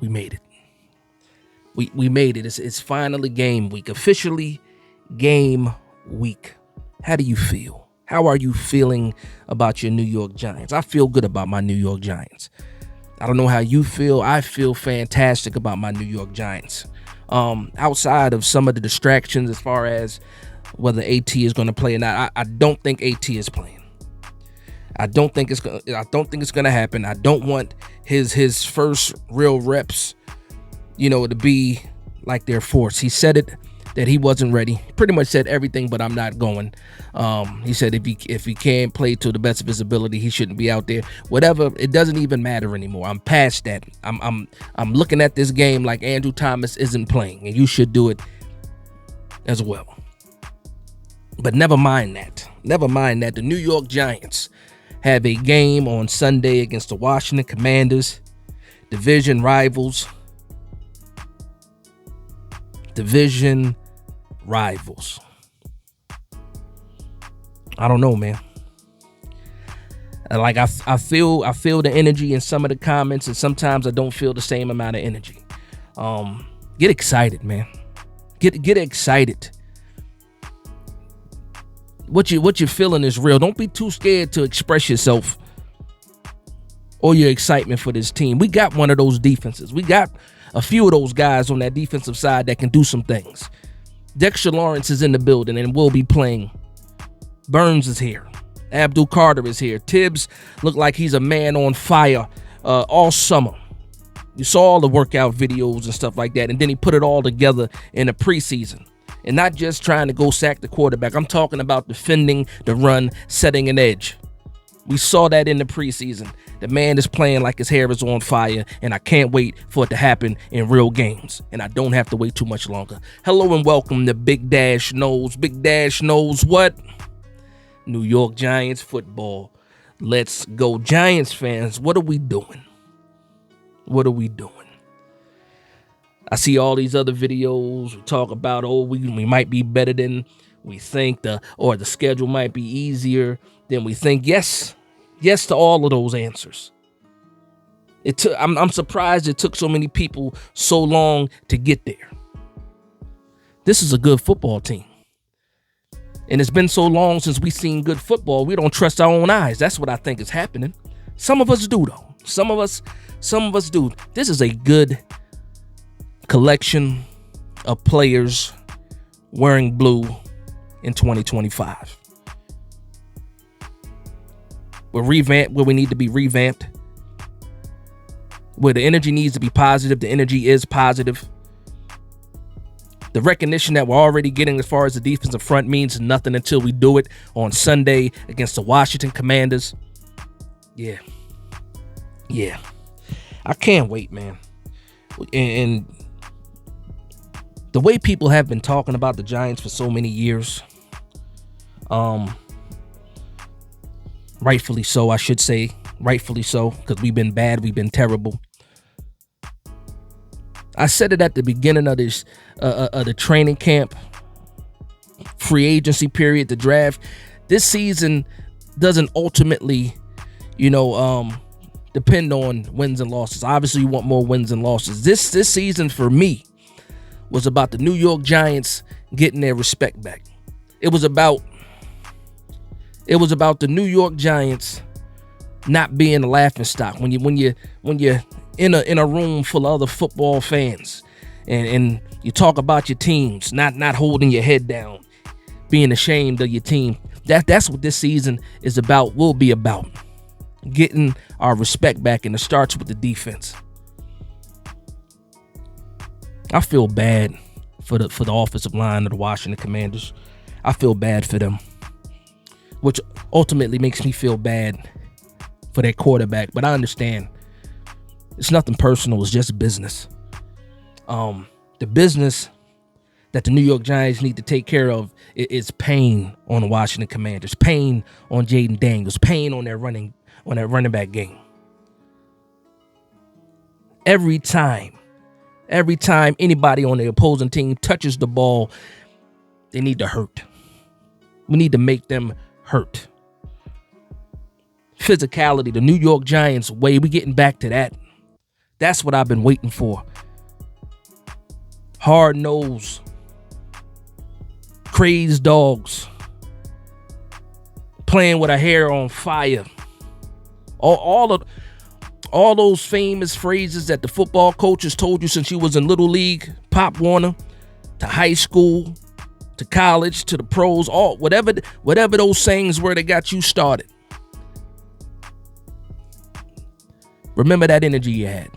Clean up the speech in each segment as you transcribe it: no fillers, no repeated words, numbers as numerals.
We made it. We made it. It's finally game week. Officially game week. How do you feel? How are you feeling about your New York Giants? I feel good about my New York Giants. I don't know how you feel. I feel fantastic about my New York Giants. Outside of some of the distractions as far as whether AT is going to play or not, I don't think AT is playing. I don't think it's gonna happen. I don't want his first real reps, to be like their force. He said it that he wasn't ready. Pretty much said everything, but I'm not going. He said if he can't play to the best of his ability, he shouldn't be out there. Whatever, it doesn't even matter anymore. I'm past that. I'm looking at this game like Andrew Thomas isn't playing, and you should do it as well. But never mind that. Never mind that. The New York Giants have a game on Sunday against the Washington Commanders, division rivals. Division rivals. I don't know, man. Like I feel the energy in some of the comments, and sometimes I don't feel the same amount of energy. Get excited, man. Get excited. What you're feeling is real. Don't be too scared to express yourself or your excitement for this team. We got one of those defenses. We got a few of those guys on that defensive side that can do some things. Dexter Lawrence is in the building and will be playing. Burns is here. Abdul Carter is here. Tibbs looked like he's a man on fire all summer. You saw all the workout videos and stuff like that, and then he put it all together in the preseason. And not just trying to go sack the quarterback. I'm talking about defending the run, setting an edge. We saw that in the preseason. The man is playing like his hair is on fire, and I can't wait for it to happen in real games. And I don't have to wait too much longer. Hello and welcome to Big Dash Knows. Big Dash knows what? New York Giants football. Let's go. Giants fans, what are we doing? What are we doing? I see all these other videos. We talk about, we might be better than we think, the schedule might be easier than we think. Yes to all of those answers. I'm surprised it took so many people so long to get there. This is a good football team. And it's been so long since we've seen good football, we don't trust our own eyes. That's what I think is happening. Some of us do, though. Some of us do. This is a good collection of players wearing blue in 2025. We're revamped where we need to be revamped. Where the energy needs to be positive, the energy is positive. The recognition that we're already getting as far as the defensive front means nothing until we do it on Sunday against the Washington Commanders. Yeah. I can't wait, man. And the way people have been talking about the Giants for so many years, rightfully so, I should say, rightfully so, because we've been bad, we've been terrible. I said it at the beginning of this, the training camp, free agency period, the draft. This season doesn't ultimately, depend on wins and losses. Obviously, you want more wins and losses. This season for me was about the New York Giants getting their respect back. It was about the New York Giants not being a laughingstock when you're in a room full of other football fans and you talk about your teams, not holding your head down, being ashamed of your team. That's what this season is about, will be about. Getting our respect back, and it starts with the defense. I feel bad for the offensive line of the Washington Commanders. I feel bad for them, which ultimately makes me feel bad for their quarterback. But I understand it's nothing personal. It's just business. The business that the New York Giants need to take care of is pain on the Washington Commanders, pain on Jaden Daniels, pain on their running back game. Every time anybody on the opposing team touches the ball, they need to hurt. We need to make them hurt. Physicality, the New York Giants way, we getting back to that That's what I've been waiting for. Hard nose, crazed dogs, playing with a hair on fire. All those famous phrases that the football coaches told you since you was in Little League, Pop Warner, to high school, to college, to the pros, all whatever those sayings were that got you started. Remember that energy you had.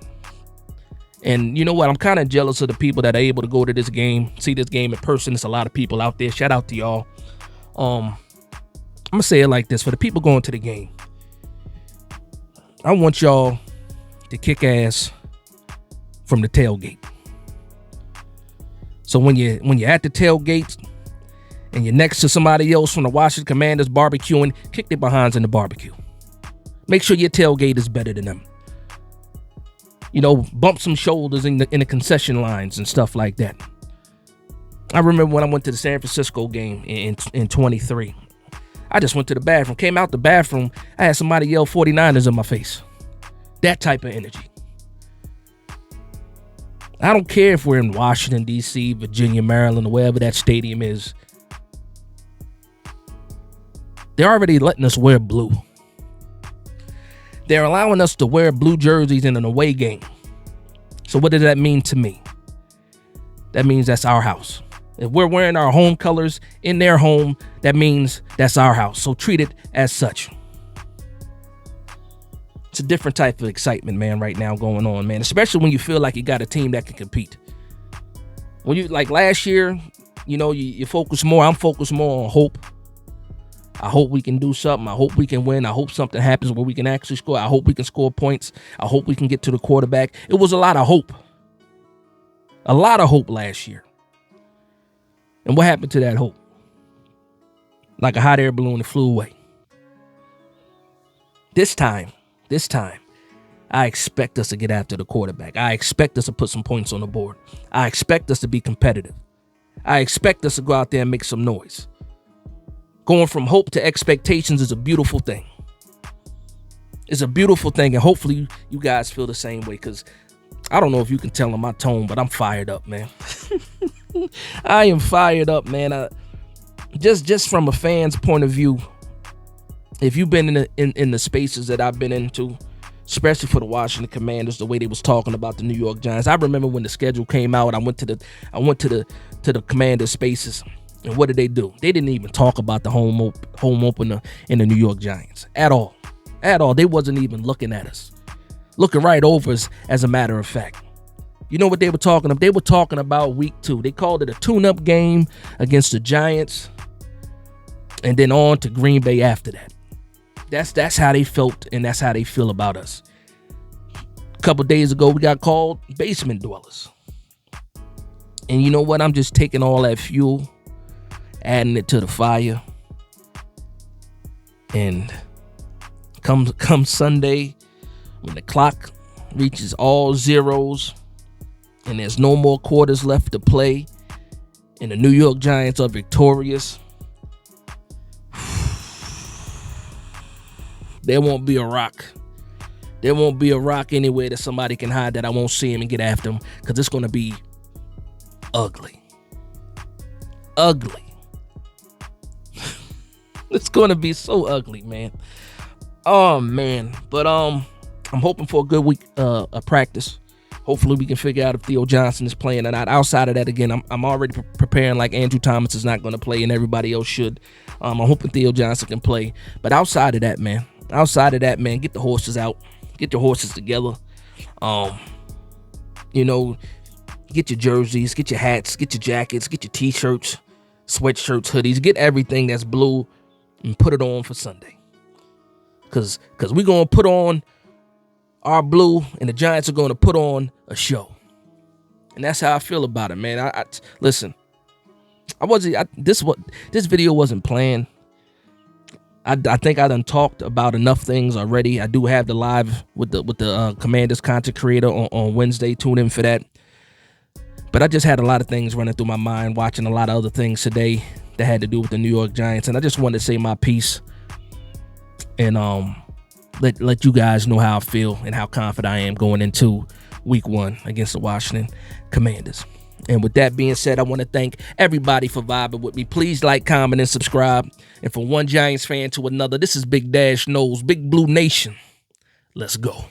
And you know what? I'm kind of jealous of the people that are able to go to this game, see this game in person. There's a lot of people out there. Shout out to y'all. I'm gonna say it like this: for the people going to the game, I want y'all to kick ass from the tailgate. So when you're at the tailgate and you're next to somebody else from the Washington Commanders barbecuing, kick their behinds in the barbecue. Make sure your tailgate is better than them. You know, bump some shoulders in the concession lines and stuff like that. I remember when I went to the San Francisco game in 23. I just went to the bathroom, came out the bathroom, I had somebody yell 49ers in my face. That type of energy. I don't care if we're in Washington, D.C., Virginia, Maryland, or wherever that stadium is. They're already letting us wear blue. They're allowing us to wear blue jerseys in an away game. So what does that mean to me? That means that's our house. If we're wearing our home colors in their home, that means that's our house. So treat it as such. It's a different type of excitement, man, right now going on, man. Especially when you feel like you got a team that can compete. When you, like last year, you know, you focus more. I'm focused more on hope. I hope we can do something. I hope we can win. I hope something happens where we can actually score. I hope we can score points. I hope we can get to the quarterback. It was a lot of hope. A lot of hope last year. And what happened to that hope? Like a hot air balloon, it flew away. This time, I expect us to get after the quarterback. I expect us to put some points on the board. I expect us to be competitive. I expect us to go out there and make some noise. Going from hope to expectations is a beautiful thing. It's a beautiful thing, and hopefully you guys feel the same way, because I don't know if you can tell in my tone, but I'm fired up, man. I am fired up, man. Just from a fan's point of view, if you've been in the spaces that I've been into, especially for the Washington Commanders, the way they was talking about the New York Giants. I remember when the schedule came out, I went to the Commanders spaces. And what did they do? They didn't even talk about the home opener in the New York Giants at all. At all. They wasn't even looking at us. Looking right over us, as a matter of fact. You know what they were talking about? They were talking about week 2. They called it a tune-up game against the Giants. And then on to Green Bay after that. That's how they felt, and that's how they feel about us. A couple days ago, we got called basement dwellers. And you know what? I'm just taking all that fuel, adding it to the fire. And come Sunday, when the clock reaches all zeros and there's no more quarters left to play and the New York Giants are victorious, there won't be a rock. There won't be a rock anywhere that somebody can hide that I won't see him and get after him, because it's going to be ugly. Ugly. It's going to be so ugly, man. Oh, man. But I'm hoping for a good week of practice. Hopefully we can figure out if Theo Johnson is playing or not. Outside of that, again, I'm already preparing like Andrew Thomas is not going to play and everybody else should. I'm hoping Theo Johnson can play. But outside of that, man, get the horses out. Get your horses together. You know, get your jerseys, get your hats, get your jackets, get your t-shirts, sweatshirts, hoodies. Get everything that's blue and put it on for Sunday. Because we're going to put on our blue and the Giants are going to put on a show. And that's how I feel about it, man. I listen, this video wasn't planned. I think I done talked about enough things already. I do have the live with the Commanders content creator on Wednesday. Tune in for that. But I just had a lot of things running through my mind, watching a lot of other things today that had to do with the New York Giants, and I just wanted to say my piece and let you guys know how I feel and how confident I am going into week 1 against the Washington Commanders. And with that being said, I want to thank everybody for vibing with me. Please like, comment, and subscribe. And from one Giants fan to another, this is Big Dash Knows, Big Blue Nation. Let's go.